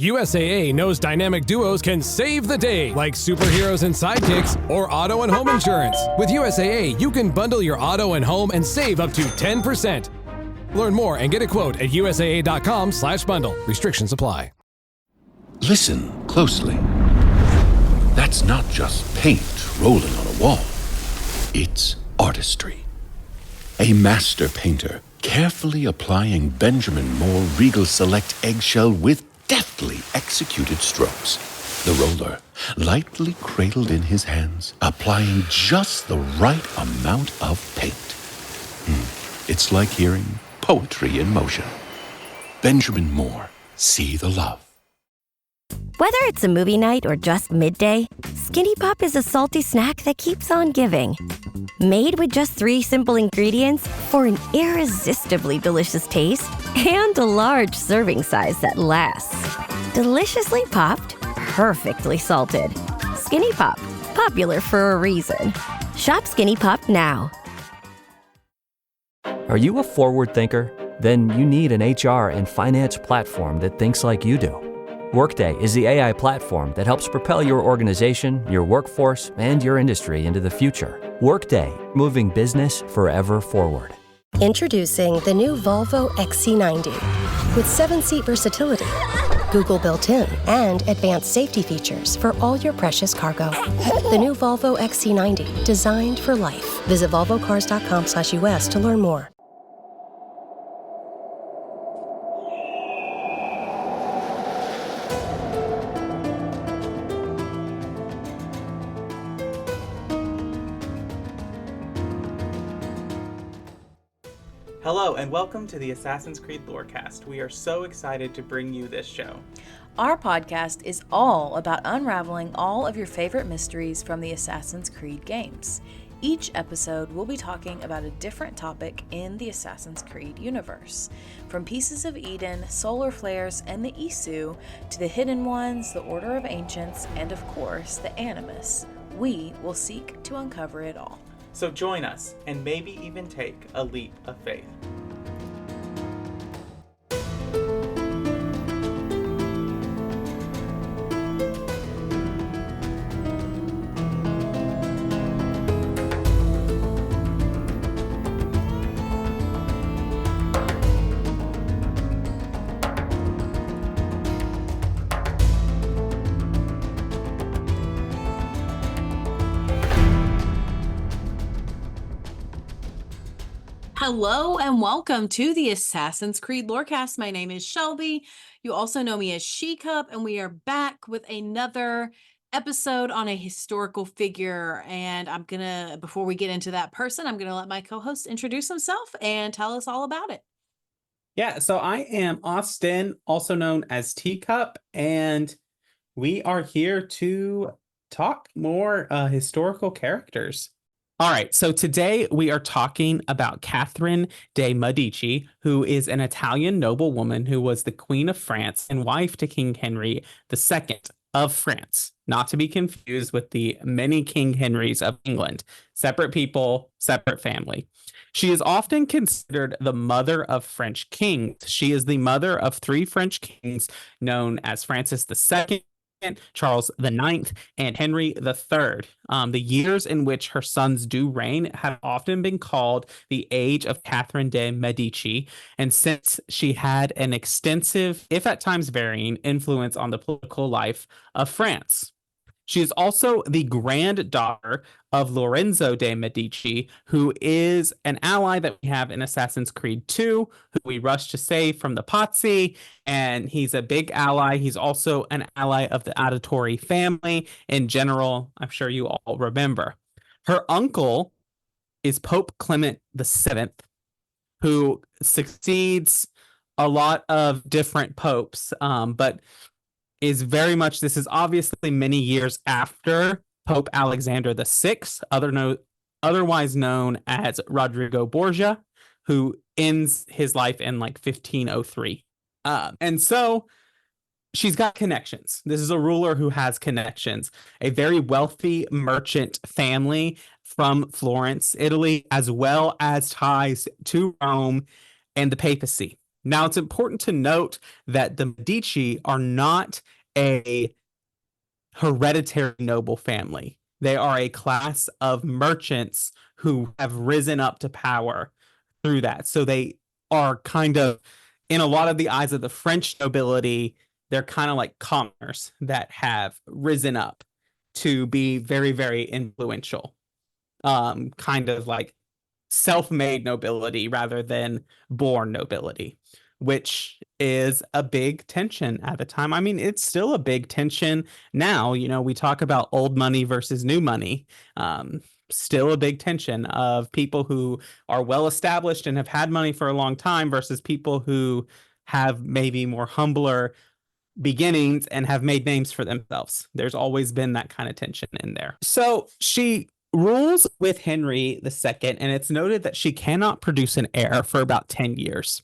USAA knows dynamic duos can save the day, like superheroes and sidekicks or auto and home insurance. With USAA, you can bundle your auto and home and save up to 10%. Learn more and get a quote at usaa.com/bundle. Restrictions apply. Listen closely. That's not just paint rolling on a wall. It's artistry. A master painter carefully applying Benjamin Moore Regal Select eggshell with deftly executed strokes. The roller, lightly cradled in his hands, applying just the right amount of paint. It's like hearing poetry in motion. Benjamin Moore, see the love. Whether it's a movie night or just midday, Skinny Pop is a salty snack that keeps on giving. Made with just 3 simple ingredients for an irresistibly delicious taste and a large serving size that lasts. Deliciously popped, perfectly salted. Skinny Pop, popular for a reason. Shop Skinny Pop now. Are you a forward thinker? Then you need an HR and finance platform that thinks like you do. Workday is the AI platform that helps propel your organization, your workforce, and your industry into the future. Workday, moving business forever forward. Introducing the new Volvo XC90 with 7-seat versatility, Google built-in, and advanced safety features for all your precious cargo. The new Volvo XC90, designed for life. Visit volvocars.com/US to learn more. Hello and welcome to the Assassin's Creed Lorecast. We are so excited to bring you this show. Our podcast is all about unraveling all of your favorite mysteries from the Assassin's Creed games. Each episode will be talking about a different topic in the Assassin's Creed universe. From Pieces of Eden, solar flares, and the Isu, to the Hidden Ones, the Order of Ancients, and of course, the Animus, we will seek to uncover it all. So join us and maybe even take a leap of faith. Hello and welcome to the Assassin's Creed Lorecast. My name is Shelby. You also know me as She-Cup, and we are back with another episode on a historical figure. And before we get into that person, I'm gonna let my co-host introduce himself and tell us all about it. Yeah, so I am Austin, also known as Teacup, and we are here to talk more historical characters. All right, so today we are talking about Catherine de' Medici, who is an Italian noblewoman who was the Queen of France and wife to King Henry II of France, not to be confused with the many King Henrys of England. Separate people, separate family. She is often considered the mother of French kings. She is the mother of 3 French kings known as Francis II, Charles IX, and Henry III. The years in which her sons do reign have often been called the age of Catherine de' Medici, and since she had an extensive, if at times varying, influence on the political life of France. She is also the granddaughter of Lorenzo de' Medici, who is an ally that we have in Assassin's Creed 2, who we rush to save from the Pazzi, and he's a big ally. He's also an ally of the Auditore family in general. I'm sure you all remember. Her uncle is Pope Clement VII, who succeeds a lot of different popes, but is very much, this is obviously many years after Pope Alexander VI, otherwise known as Rodrigo Borgia, who ends his life in like 1503. And so she's got connections. This is a ruler who has connections, a very wealthy merchant family from Florence, Italy, as well as ties to Rome and the papacy. Now, it's important to note that the Medici are not a hereditary noble family. They are a class of merchants who have risen up to power through that. So they are kind of, in a lot of the eyes of the French nobility, they're kind of like commoners that have risen up to be very, very influential. Kind of like self-made nobility rather than born nobility, which is a big tension at the time. I mean, it's still a big tension now. We talk about old money versus new money. Still a big tension of people who are well established and have had money for a long time versus people who have maybe more humbler beginnings and have made names for themselves. There's always been that kind of tension in there. So she rules with Henry II, and it's noted that she cannot produce an heir for about 10 years.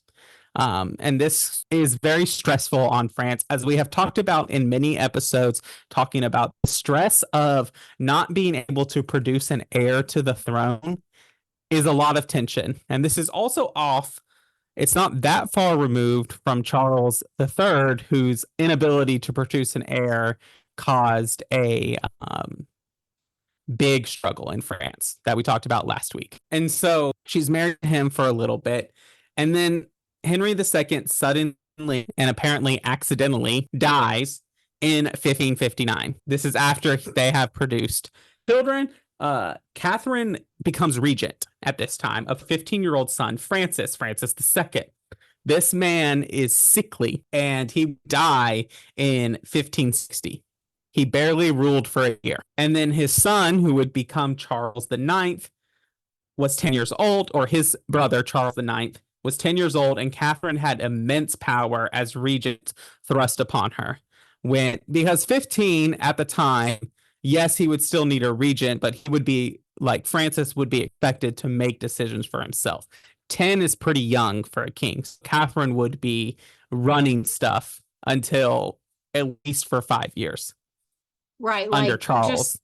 And this is very stressful on France, as we have talked about in many episodes, talking about the stress of not being able to produce an heir to the throne is a lot of tension. And this is also off. It's not that far removed from Charles III, whose inability to produce an heir caused a big struggle in France that we talked about last week. And so she's married to him for a little bit. And then Henry II suddenly and apparently accidentally dies in 1559. This is after they have produced children. Catherine becomes regent at this time of a 15-year-old son, Francis II. This man is sickly and he died in 1560. He barely ruled for a year. And then his son, who would become Charles IX, was 10 years old, or his brother, Charles IX, was 10 years old, and Catherine had immense power as regent thrust upon her. Because 15 at the time, yes, he would still need a regent, but he would be, like Francis, would be expected to make decisions for himself. 10 is pretty young for a king. So Catherine would be running stuff until at least for 5 years. Right. Under Like, Charles. just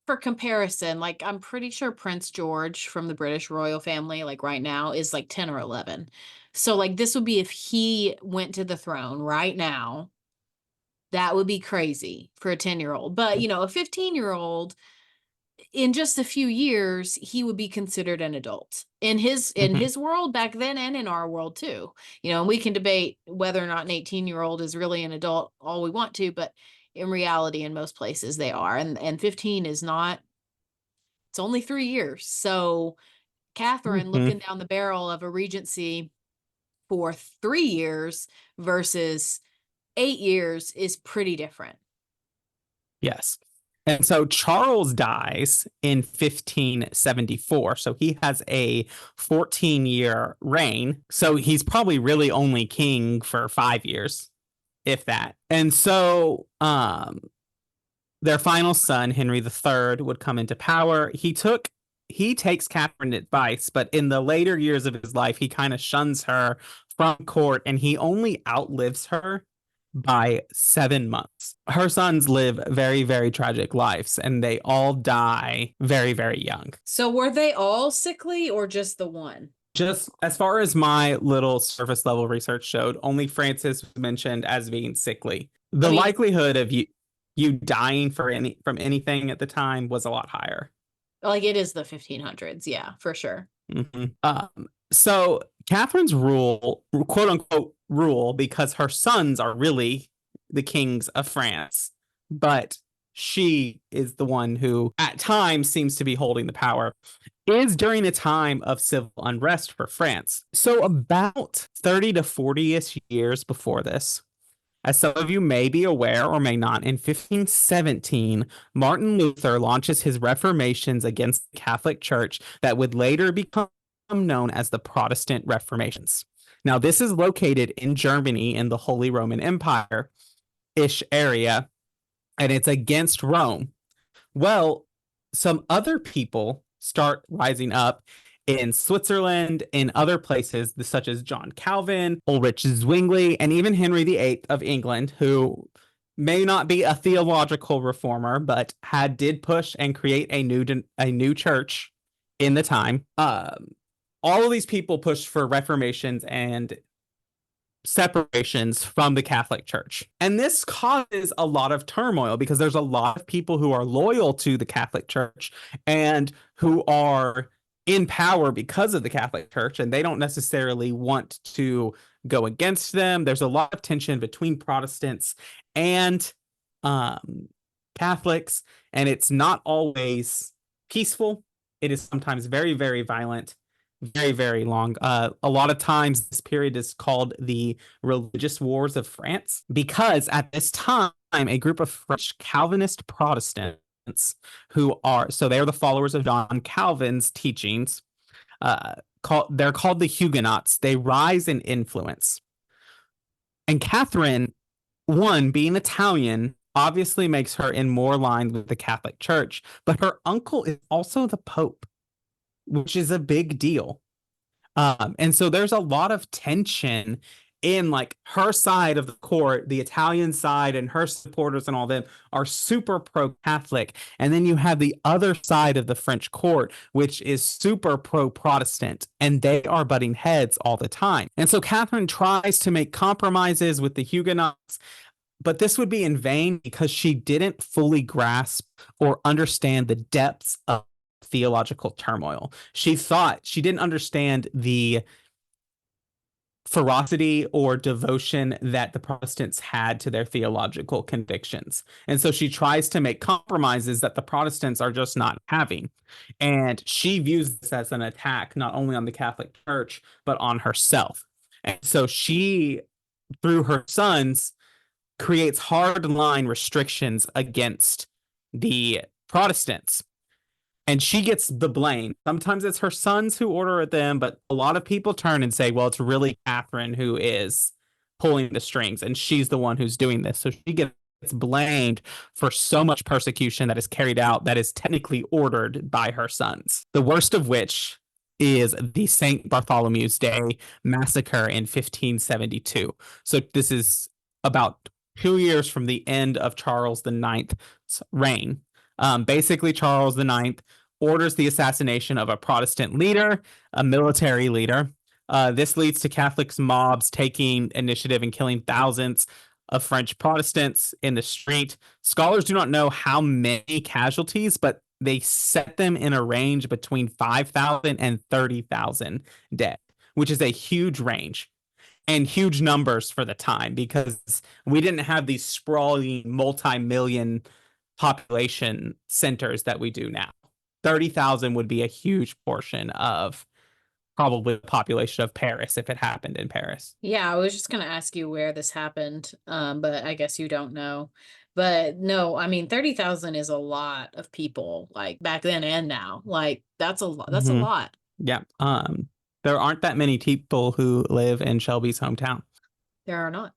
for comparison, like I'm pretty sure Prince George from the British royal family, like right now, is like 10 or 11. So like this would be if he went to the throne right now. That would be crazy for a 10-year-old. But, a 15-year-old, in just a few years, he would be considered an adult in his world back then, and in our world too. And we can debate whether or not an 18-year-old is really an adult all we want to, but in reality, in most places they are. And 15 is not, it's only 3 years. So Catherine looking down the barrel of a regency for 3 years versus 8 years is pretty different. Yes. And so Charles dies in 1574. So he has a 14-year reign. So he's probably really only king for 5 years, if that. And so their final son, Henry III, would come into power. He takes Catherine's advice, but in the later years of his life, he kind of shuns her from court, and he only outlives her by 7 months. Her sons live very, very tragic lives, and they all die very, very young. So were they all sickly or just the one? Just as far as my little surface level research showed, only Francis was mentioned as being sickly. The likelihood of you dying from anything at the time was a lot higher. Like it is the 1500s, yeah, for sure. So Catherine's rule, quote unquote rule, because her sons are really the kings of France, but she is the one who at times seems to be holding the power, is during a time of civil unrest for France. So about 30 to 40-ish years before this, as some of you may be aware or may not, in 1517, Martin Luther launches his reformations against the Catholic Church that would later become known as the Protestant Reformations. Now, this is located in Germany in the Holy Roman Empire-ish area, and it's against Rome. Well, some other people start rising up in Switzerland, in other places, such as John Calvin, Ulrich Zwingli, and even Henry VIII of England, who may not be a theological reformer, but did push and create a new church in the time. All of these people pushed for reformations and separations from the Catholic Church. And this causes a lot of turmoil because there's a lot of people who are loyal to the Catholic Church and who are in power because of the Catholic Church, and they don't necessarily want to go against them. There's a lot of tension between Protestants and Catholics, and it's not always peaceful. It is sometimes very, very violent, very, very long. A lot of times this period is called the Religious Wars of France because at this time, a group of French Calvinist Protestants they're the followers of John Calvin's teachings. They're called the Huguenots. They rise in influence. And Catherine, being Italian, obviously makes her in more line with the Catholic Church, but her uncle is also the Pope, which is a big deal. And so there's a lot of tension in like her side of the court, the Italian side, and her supporters and all them are super pro-Catholic. And then you have the other side of the French court, which is super pro-Protestant, and they are butting heads all the time. And so Catherine tries to make compromises with the Huguenots, but this would be in vain because she didn't fully grasp or understand the depths of theological turmoil. She didn't understand the ferocity or devotion that the Protestants had to their theological convictions. And so she tries to make compromises that the Protestants are just not having. And she views this as an attack, not only on the Catholic Church, but on herself. And so she, through her sons, creates hard-line restrictions against the Protestants. And she gets the blame. Sometimes it's her sons who order them, but a lot of people turn and say, well, it's really Catherine who is pulling the strings, and she's the one who's doing this. So she gets blamed for so much persecution that is carried out that is technically ordered by her sons. The worst of which is the St. Bartholomew's Day massacre in 1572. So this is about 2 years from the end of Charles IX's reign. Basically, Charles IX orders the assassination of a Protestant leader, a military leader. This leads to Catholic mobs taking initiative and killing thousands of French Protestants in the street. Scholars do not know how many casualties, but they set them in a range between 5,000 and 30,000 dead, which is a huge range. And huge numbers for the time because we didn't have these sprawling multi-million population centers that we do now. 30,000 would be a huge portion of probably the population of Paris if it happened in Paris. Yeah, I was just going to ask you where this happened, but I guess you don't know. But no, I mean, 30,000 is a lot of people, like back then and now. Like that's a lot. That's a lot. Yeah. There aren't that many people who live in Shelby's hometown. There are not.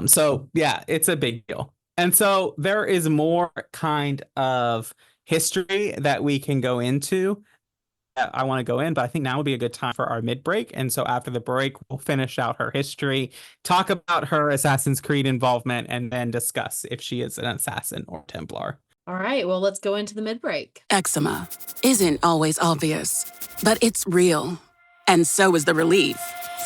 So yeah, it's a big deal. And so there is more kind of history that we can go into. I want to go in, but I think now would be a good time for our mid-break. And so after the break, we'll finish out her history, talk about her Assassin's Creed involvement, and then discuss if she is an assassin or Templar. All right, well, let's go into the mid-break. Eczema isn't always obvious, but it's real. And so is the relief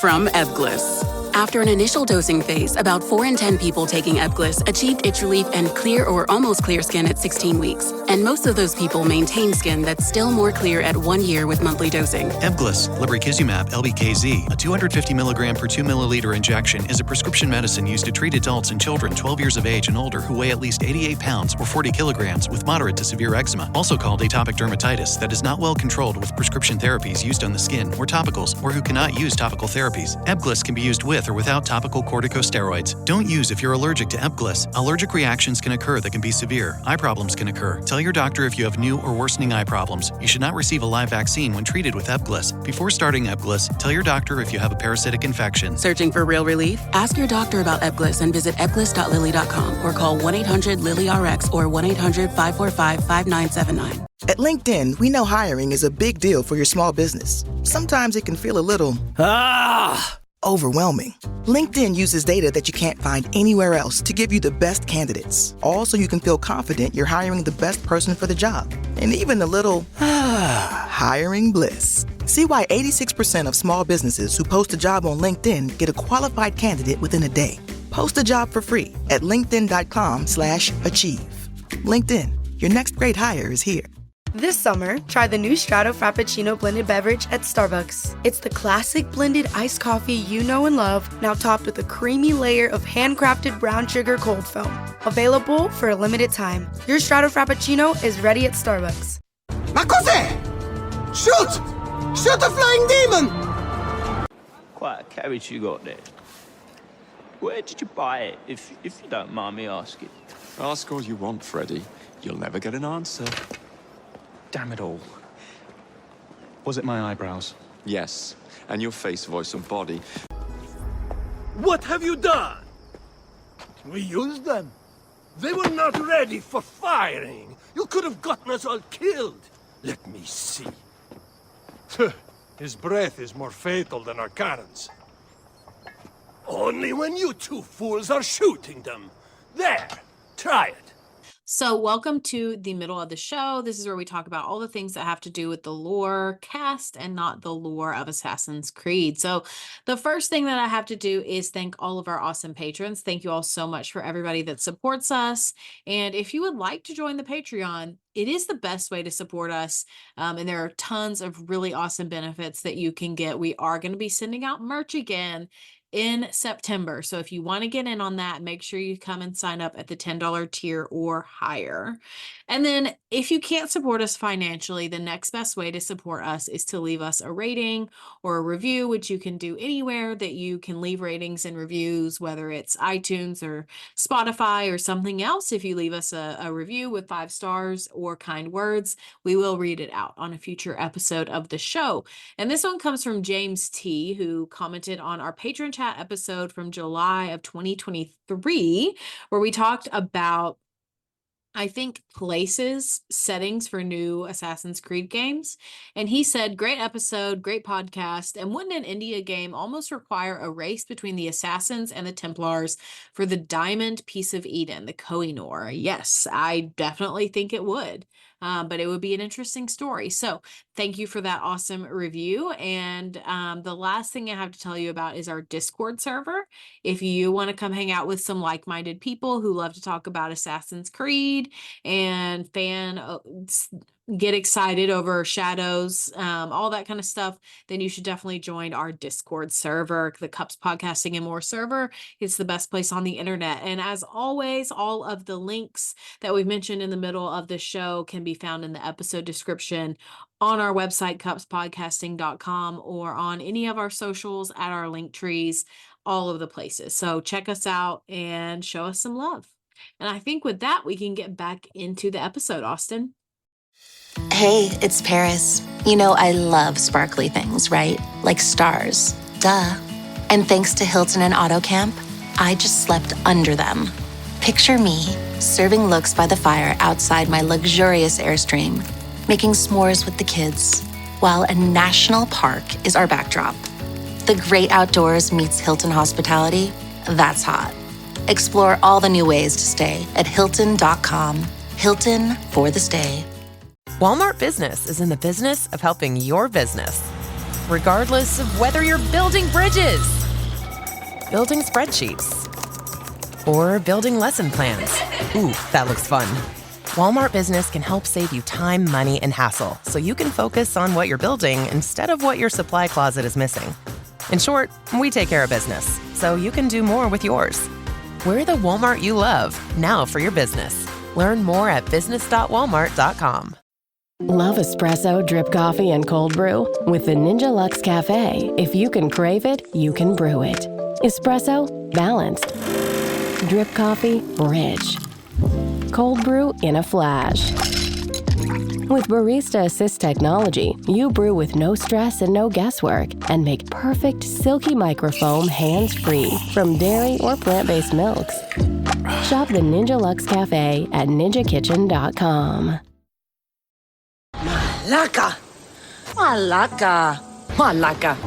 from Ebglyss. After an initial dosing phase, about 4 in 10 people taking Ebglyss achieved itch relief and clear or almost clear skin at 16 weeks. And most of those people maintain skin that's still more clear at 1 year with monthly dosing. Ebglyss, lebrikizumab LBKZ, a 250 milligram per 2 milliliter injection, is a prescription medicine used to treat adults and children 12 years of age and older who weigh at least 88 pounds or 40 kilograms with moderate to severe eczema, also called atopic dermatitis, that is not well controlled with prescription therapies used on the skin or topicals, or who cannot use topical therapies. Ebglyss can be used with or without topical corticosteroids. Don't use if you're allergic to Ebglyss. Allergic reactions can occur that can be severe. Eye problems can occur. Tell your doctor if you have new or worsening eye problems. You should not receive a live vaccine when treated with Ebglyss. Before starting Ebglyss, tell your doctor if you have a parasitic infection. Searching for real relief? Ask your doctor about Ebglyss and visit ebglyss.lilly.com or call 1-800-LILY-RX or 1-800-545-5979. At LinkedIn, we know hiring is a big deal for your small business. Sometimes it can feel a little overwhelming. LinkedIn uses data that you can't find anywhere else to give you the best candidates, all so you can feel confident you're hiring the best person for the job. And even a little hiring bliss. See why 86% of small businesses who post a job on LinkedIn get a qualified candidate within a day. Post a job for free at linkedin.com/achieve. LinkedIn, your next great hire is here. This summer, try the new Strato Frappuccino blended beverage at Starbucks. It's the classic blended iced coffee you know and love, now topped with a creamy layer of handcrafted brown sugar cold foam. Available for a limited time. Your Strato Frappuccino is ready at Starbucks. Ma cos'è? Shoot! Shoot a flying demon! Quite a carriage you got there. Where did you buy it, if you don't mind me asking? Ask all you want, Freddy. You'll never get an answer. Damn it all. Was it my eyebrows? Yes, and your face, voice, and body. What have you done? We used them. They were not ready for firing. You could have gotten us all killed. Let me see. His breath is more fatal than our cannons. Only when you two fools are shooting them. There, try it. So, welcome to the middle of the show. This is where we talk about all the things that have to do with the lore cast and not the lore of Assassin's Creed. So, the first thing that I have to do is thank all of our awesome patrons. Thank you all so much for everybody that supports us. And if you would like to join the Patreon, it is the best way to support us. And there are tons of really awesome benefits that you can get. We are going to be sending out merch again in September. So if you want to get in on that, make sure you come and sign up at the $10 tier or higher. And then if you can't support us financially, the next best way to support us is to leave us a rating or a review, which you can do anywhere that you can leave ratings and reviews, whether it's iTunes or Spotify or something else. If you leave us a review with 5 stars or kind words, we will read it out on a future episode of the show. And this one comes from James T, who commented on our Patreon chat episode from July of 2023, where we talked about, I think, settings for new Assassin's Creed games. And he said, great episode, great podcast. And wouldn't an India game almost require a race between the Assassins and the Templars for the Diamond Piece of Eden, the Kohinoor? Yes, I definitely think it would. But it would be an interesting story. So thank you for that awesome review. And the last thing I have to tell you about is our Discord server. If you want to come hang out with some like-minded people who love to talk about Assassin's Creed and get excited over shadows, all that kind of stuff, then you should definitely join our Discord server. The Cups Podcasting and More server is the best place on the internet. And as always, all of the links that we've mentioned in the middle of the show can be found in the episode description on our website, cupspodcasting.com, or on any of our socials at our link trees, all of the places. So check us out and show us some love. And I think with that, we can get back into the episode, Austin. Hey, it's Paris. You know, I love sparkly things, right? Like stars. Duh. And thanks to Hilton and AutoCamp, I just slept under them. Picture me, serving looks by the fire outside my luxurious Airstream, making s'mores with the kids, while a national park is our backdrop. The great outdoors meets Hilton hospitality. That's hot. Explore all the new ways to stay at Hilton.com. Hilton for the stay. Walmart Business is in the business of helping your business, regardless of whether you're building bridges, building spreadsheets, or building lesson plans. Ooh, that looks fun. Walmart Business can help save you time, money, and hassle so you can focus on what you're building instead of what your supply closet is missing. In short, we take care of business so you can do more with yours. We're the Walmart you love, now for your business. Learn more at business.walmart.com. Love espresso, drip coffee, and cold brew? With the Ninja Luxe Cafe, if you can crave it, you can brew it. Espresso, balanced. Drip coffee, rich. Cold brew in a flash. With Barista Assist technology, you brew with no stress and no guesswork and make perfect silky microfoam hands-free from dairy or plant-based milks. Shop the Ninja Luxe Cafe at ninjakitchen.com. Malaka! Malaka! Malaka!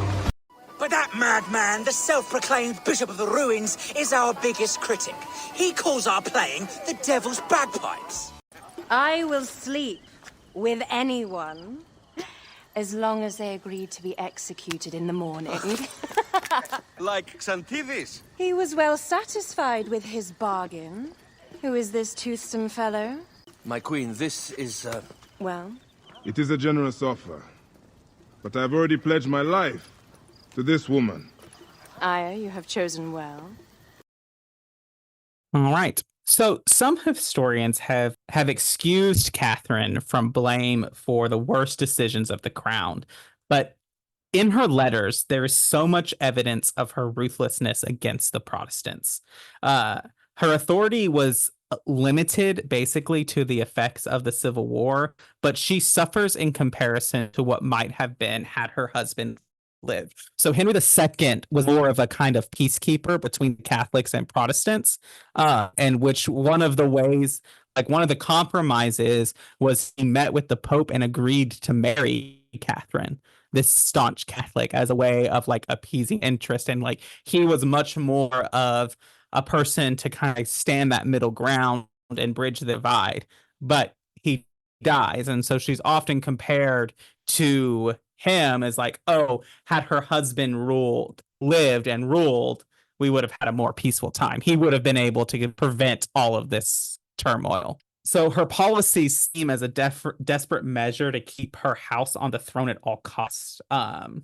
But that madman, the self-proclaimed Bishop of the Ruins, is our biggest critic. He calls our playing the Devil's Bagpipes. I will sleep with anyone As long as they agreed to be executed in the morning. Like Xanthides? He was well satisfied with his bargain. Who is this toothsome fellow? My queen, this is, Well? It is a generous offer. But I've already pledged my life to this woman. Aya, you have chosen well. All right. So some historians have excused Catherine from blame for the worst decisions of the crown. But in her letters, there is so much evidence of her ruthlessness against the Protestants. Her authority was limited basically to the effects of the Civil War, but she suffers in comparison to what might have been had her husband lived. So Henry II was more of a kind of peacekeeper between Catholics and Protestants, and which one of the ways, like one of the compromises was he met with the Pope and agreed to marry Catherine, this staunch Catholic, as a way of like appeasing interest. And like he was much more of a person to kind of stand that middle ground and bridge the divide. But he dies. And so she's often compared to him as like, oh, had her husband lived and ruled, we would have had a more peaceful time. He would have been able to prevent all of this turmoil. So her policies seem as a desperate measure to keep her house on the throne at all costs. And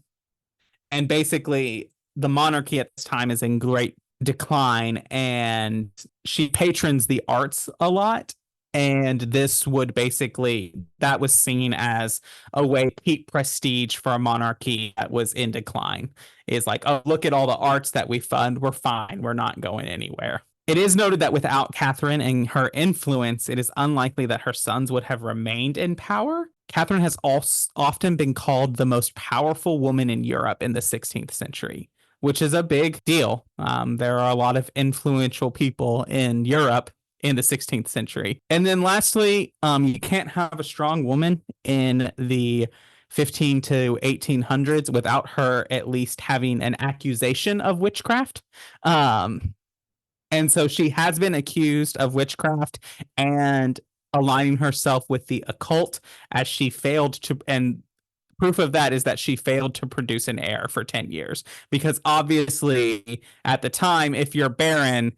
basically, the monarchy at this time is in great decline, and she patrons the arts a lot. And this would basically, that was seen as a way to keep prestige for a monarchy that was in decline. Is like, oh, look at all the arts that we fund. We're fine. We're not going anywhere. It is noted that without Catherine and her influence, it is unlikely that her sons would have remained in power. Catherine has often been called the most powerful woman in Europe in the 16th century, which is a big deal. There are a lot of influential people in Europe in the 16th century. And then lastly, you can't have a strong woman in the 15 to 1800s without her at least having an accusation of witchcraft. And so she has been accused of witchcraft and aligning herself with the occult, as she failed to, and proof of that is that she failed to produce an heir for 10 years. Because obviously at the time, if you're barren,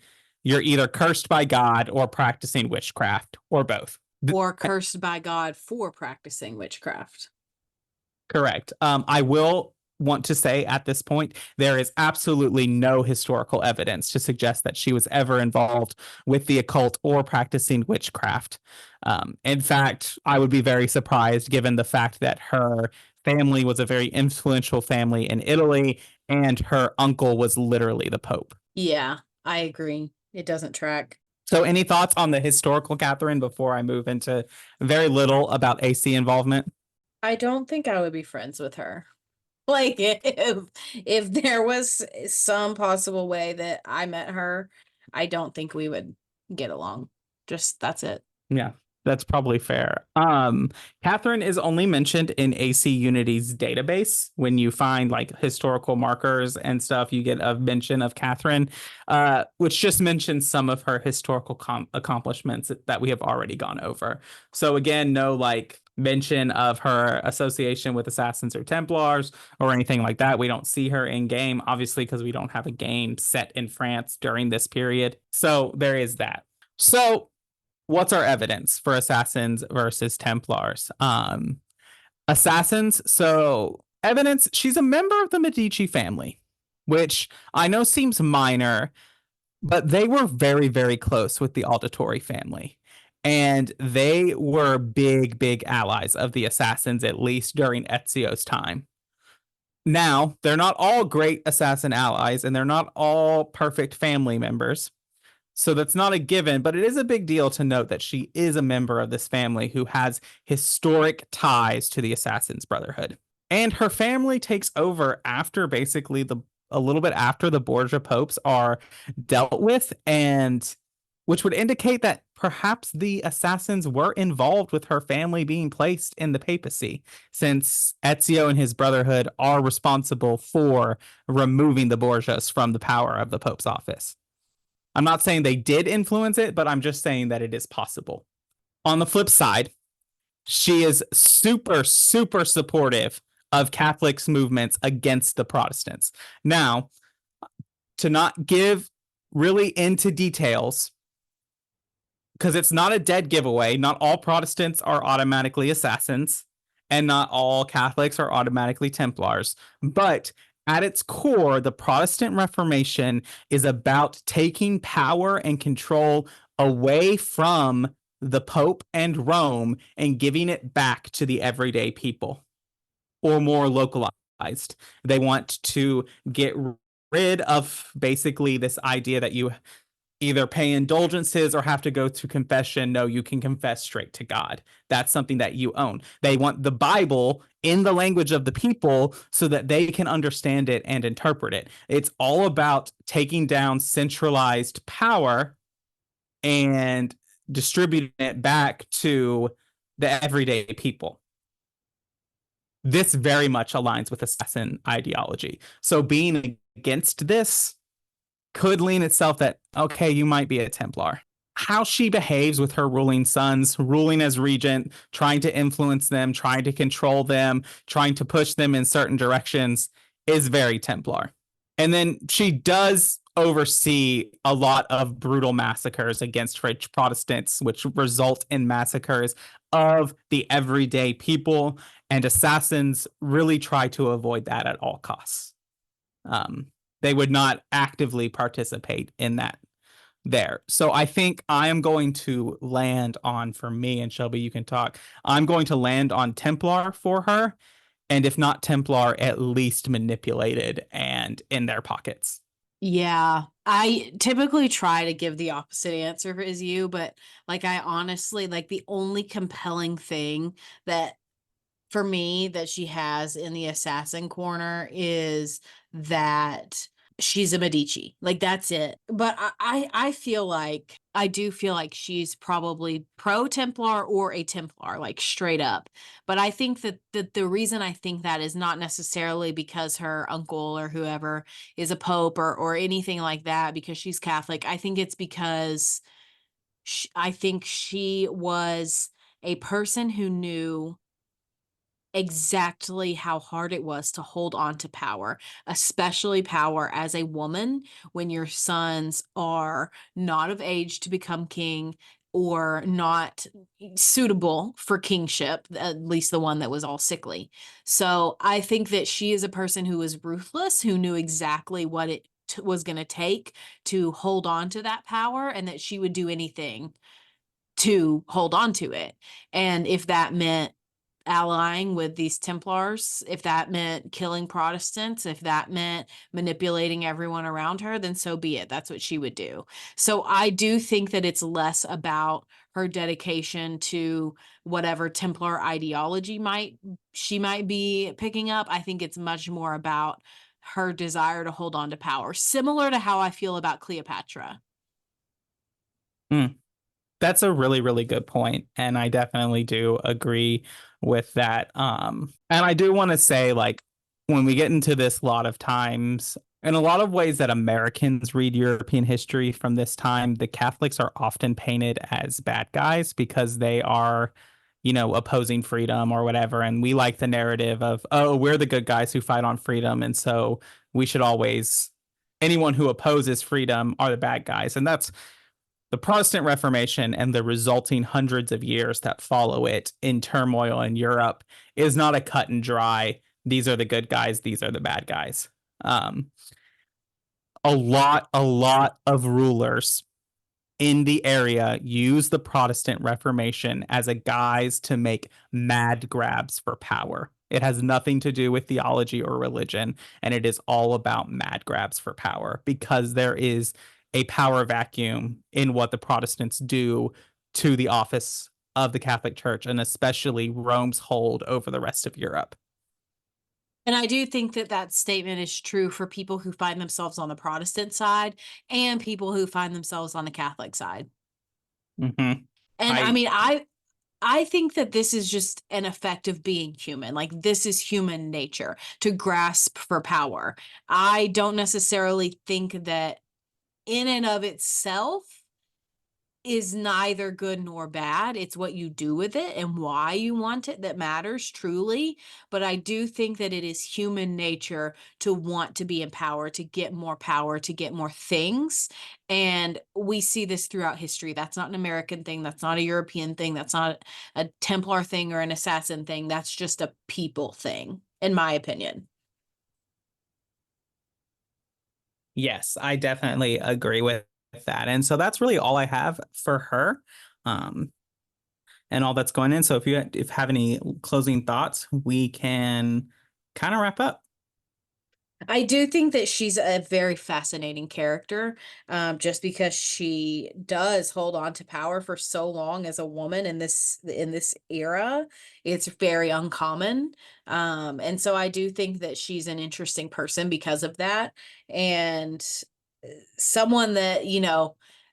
you're either cursed by God or practicing witchcraft, or both. Or cursed by God for practicing witchcraft. Correct. I will want to say at this point, there is absolutely no historical evidence to suggest that she was ever involved with the occult or practicing witchcraft. In fact, I would be very surprised given the fact that her family was a very influential family in Italy, and her uncle was literally the Pope. Yeah, I agree. It doesn't track. So any thoughts on the historical Catherine before I move into very little about AC involvement? I don't think I would be friends with her. Like if there was some possible way that I met her, I don't think we would get along. Just that's it. Yeah, that's probably fair. Catherine is only mentioned in AC Unity's database. When you find like historical markers and stuff, you get a mention of Catherine, which just mentions some of her historical accomplishments that we have already gone over. So again, no like mention of her association with assassins or Templars or anything like that. We don't see her in game, obviously, because we don't have a game set in France during this period. So there is that. So what's our evidence for assassins versus Templars? Assassins, so evidence, she's a member of the Medici family, which I know seems minor, but they were very, very close with the Auditore family. And they were big, big allies of the assassins, at least during Ezio's time. Now, they're not all great assassin allies, and they're not all perfect family members. So that's not a given, but it is a big deal to note that she is a member of this family who has historic ties to the Assassin's Brotherhood. And her family takes over after basically a little bit after the Borgia popes are dealt with, and which would indicate that perhaps the assassins were involved with her family being placed in the papacy, since Ezio and his brotherhood are responsible for removing the Borgias from the power of the Pope's office. I'm not saying they did influence it, but I'm just saying that it is possible. On the flip side, She is super, super supportive of Catholics' movements against the Protestants. Now, to not give really into details, because it's not a dead giveaway, not all Protestants are automatically assassins, and not all Catholics are automatically Templars. But at its core, the Protestant Reformation is about taking power and control away from the Pope and Rome and giving it back to the everyday people, or more localized. They want to get rid of basically this idea that you either pay indulgences or have to go to confession. No, you can confess straight to God. That's something that you own. They want the Bible in the language of the people so that they can understand it and interpret it. It's all about taking down centralized power and distributing it back to the everyday people. This very much aligns with assassin ideology. So being against this could lean itself that, okay, you might be a Templar. How she behaves with her ruling sons, ruling as regent, trying to influence them, trying to control them, trying to push them in certain directions is very Templar. And then she does oversee a lot of brutal massacres against French Protestants, which result in massacres of the everyday people, and assassins really try to avoid that at all costs. They would not actively participate in that there. So I think I am going to land on, for me, and Shelby, you can talk, I'm going to land on Templar for her. And if not Templar, at least manipulated and in their pockets. Yeah, I typically try to give the opposite answer as you, but like I honestly, like the only compelling thing that for me that she has in the assassin corner is that she's a Medici. Like that's it. But I feel like I do feel like she's probably pro Templar or a Templar, like straight up. But I think that the reason I think that is not necessarily because her uncle or whoever is a pope or anything like that, because she's Catholic. I think it's because I think she was a person who knew exactly how hard it was to hold on to power, especially power as a woman when your sons are not of age to become king or not suitable for kingship, at least the one that was all sickly. So I think that she is a person who was ruthless, who knew exactly what it was going to take to hold on to that power, and that she would do anything to hold on to it. And if that meant allying with these Templars, if that meant killing Protestants, if that meant manipulating everyone around her, then so be it. That's what she would do. So I do think that it's less about her dedication to whatever Templar ideology she might be picking up. I think it's much more about her desire to hold on to power, similar to how I feel about Cleopatra. That's a really, really good point, and I definitely do agree with that. And I do want to say, like, when we get into this, a lot of times, in a lot of ways that Americans read European history from this time, the Catholics are often painted as bad guys because they are, opposing freedom or whatever. And we like the narrative of, oh, we're the good guys who fight on freedom, and so we should always, anyone who opposes freedom are the bad guys. And that's the Protestant Reformation and the resulting hundreds of years that follow it in turmoil in Europe is not a cut and dry, these are the good guys, these are the bad guys. A lot of rulers in the area use the Protestant Reformation as a guise to make mad grabs for power. It has nothing to do with theology or religion, and it is all about mad grabs for power because there is a power vacuum in what the Protestants do to the office of the Catholic Church, and especially Rome's hold over the rest of Europe. And I do think that that statement is true for people who find themselves on the Protestant side and people who find themselves on the Catholic side. Mm-hmm. And I think that this is just an effect of being human. Like this is human nature to grasp for power. I don't necessarily think that in and of itself is neither good nor bad. It's what you do with it and why you want it that matters truly. But I do think that it is human nature to want to be in power, to get more things. And we see this throughout history. That's not an American thing. That's not a European thing. That's not a Templar thing or an assassin thing. That's just a people thing, in my opinion. Yes, I definitely agree with that. And so that's really all I have for her. And all that's going in. So if you have any closing thoughts, we can kind of wrap up. I do think that she's a very fascinating character, just because she does hold on to power for so long as a woman in this era. It's very uncommon, and so I do think that she's an interesting person because of that, and someone that,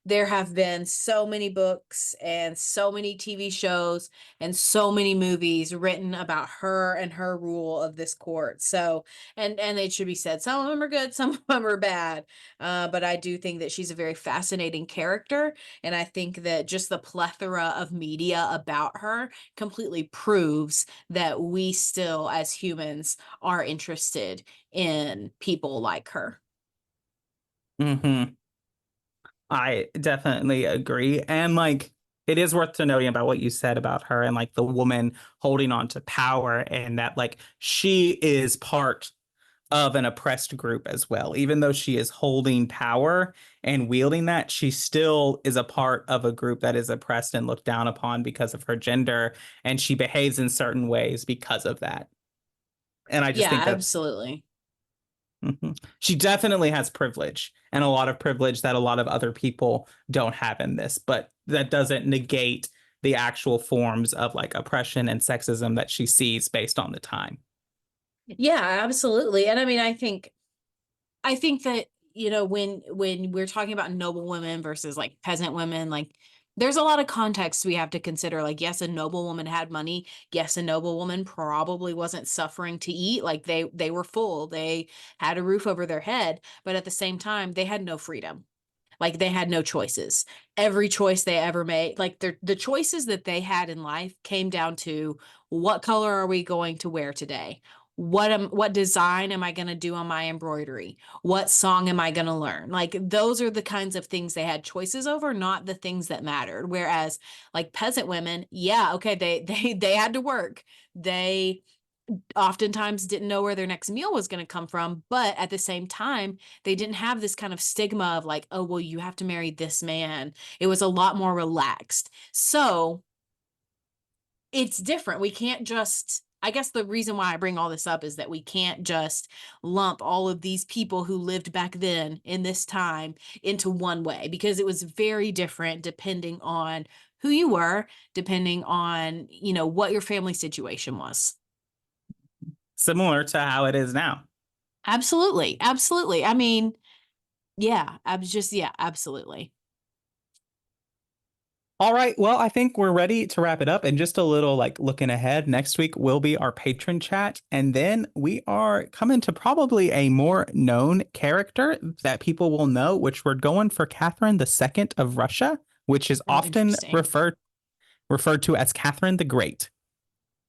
there have been so many books and so many TV shows and so many movies written about her and her rule of this court. So, and it should be said, some of them are good, some of them are bad. But I do think that she's a very fascinating character. And I think that just the plethora of media about her completely proves that we still, as humans, are interested in people like her. Mm-hmm. I definitely agree. And like, it is worth to noting about what you said about her and like the woman holding on to power, and that like she is part of an oppressed group as well. Even though she is holding power and wielding that, she still is a part of a group that is oppressed and looked down upon because of her gender. And she behaves in certain ways because of that. And I just think that's absolutely. She definitely has privilege, and a lot of privilege that a lot of other people don't have in this, but that doesn't negate the actual forms of like oppression and sexism that she sees based on the time. Yeah, absolutely. And I mean, I think that, when we're talking about noble women versus like peasant women, like there's a lot of context we have to consider. Like, yes, a noble woman had money. Yes, a noble woman probably wasn't suffering to eat. Like they were full. They had a roof over their head, but at the same time, they had no freedom. Like they had no choices. Every choice they ever made, like the choices that they had in life came down to what color are we going to wear today? What design am I going to do on my embroidery? What song am I going to learn? Like those are the kinds of things they had choices over, not the things that mattered. Whereas like peasant women, yeah, okay, they had to work. They oftentimes didn't know where their next meal was going to come from, but at the same time they didn't have this kind of stigma of like, oh well, you have to marry this man. It was a lot more relaxed. So it's different. We can't just, I guess the reason why I bring all this up is that we can't just lump all of these people who lived back then in this time into one way, because it was very different depending on who you were, depending on, what your family situation was. Similar to how it is now. Absolutely. Absolutely. I mean, yeah, absolutely. All right. Well, I think we're ready to wrap it up. And just a little like looking ahead, next week will be our patron chat. And then we are coming to probably a more known character that people will know, which we're going for Catherine II of Russia, which is often referred to as Catherine the Great.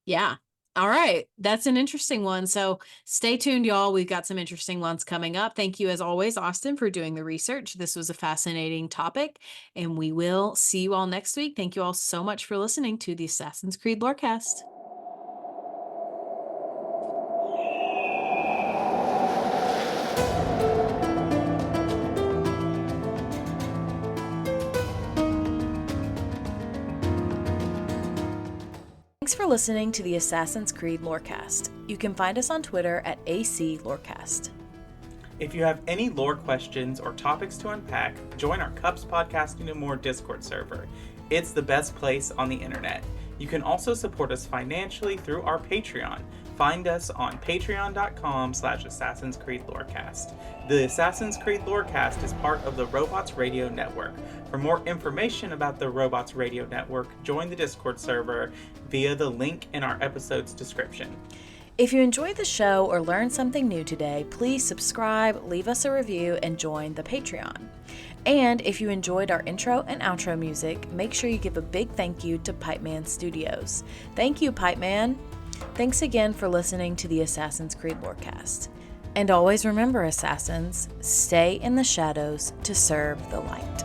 Yeah. All right. That's an interesting one. So stay tuned, y'all. We've got some interesting ones coming up. Thank you, as always, Austin, for doing the research. This was a fascinating topic, and we will see you all next week. Thank you all so much for listening to the Assassin's Creed Lorecast. Thanks for listening to the Assassin's Creed Lorecast. You can find us on Twitter at AC Lorecast. If you have any lore questions or topics to unpack, join our Cups Podcasting and More Discord server. It's the best place on the internet. You can also support us financially through our Patreon. Find us on patreon.com/Assassin's Creed Lorecast. The Assassin's Creed Lorecast is part of the Robots Radio Network. For more information about the Robots Radio Network, join the Discord server via the link in our episode's description. If you enjoyed the show or learned something new today, please subscribe, leave us a review, and join the Patreon. And if you enjoyed our intro and outro music, make sure you give a big thank you to Pipeman Studios. Thank you, Pipeman. Thanks again for listening to the Assassin's Creed Lorecast. And always remember, Assassins, stay in the shadows to serve the light.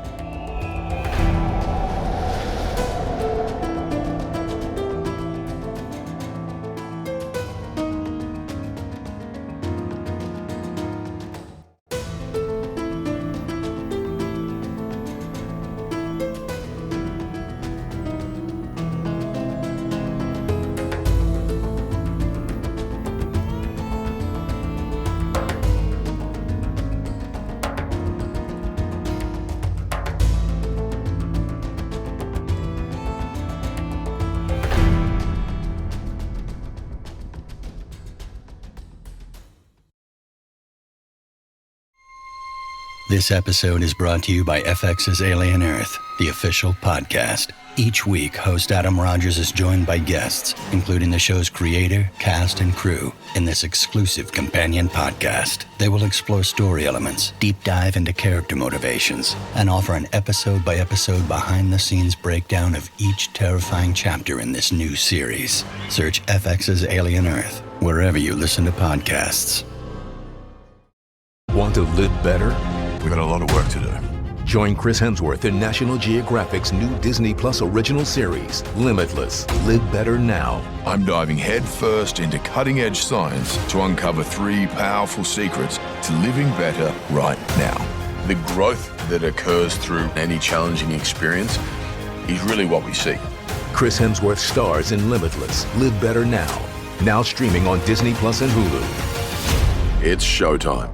This episode is brought to you by FX's Alien Earth, the official podcast. Each week, host Adam Rogers is joined by guests, including the show's creator, cast, and crew, in this exclusive companion podcast. They will explore story elements, deep dive into character motivations, and offer an episode-by-episode behind-the-scenes breakdown of each terrifying chapter in this new series. Search FX's Alien Earth wherever you listen to podcasts. Want to live better? We've got a lot of work to do. Join Chris Hemsworth in National Geographic's new Disney Plus original series, Limitless. Live Better Now. I'm diving headfirst into cutting-edge science to uncover 3 powerful secrets to living better right now. The growth that occurs through any challenging experience is really what we seek. Chris Hemsworth stars in Limitless. Live Better Now. Now streaming on Disney Plus and Hulu. It's showtime.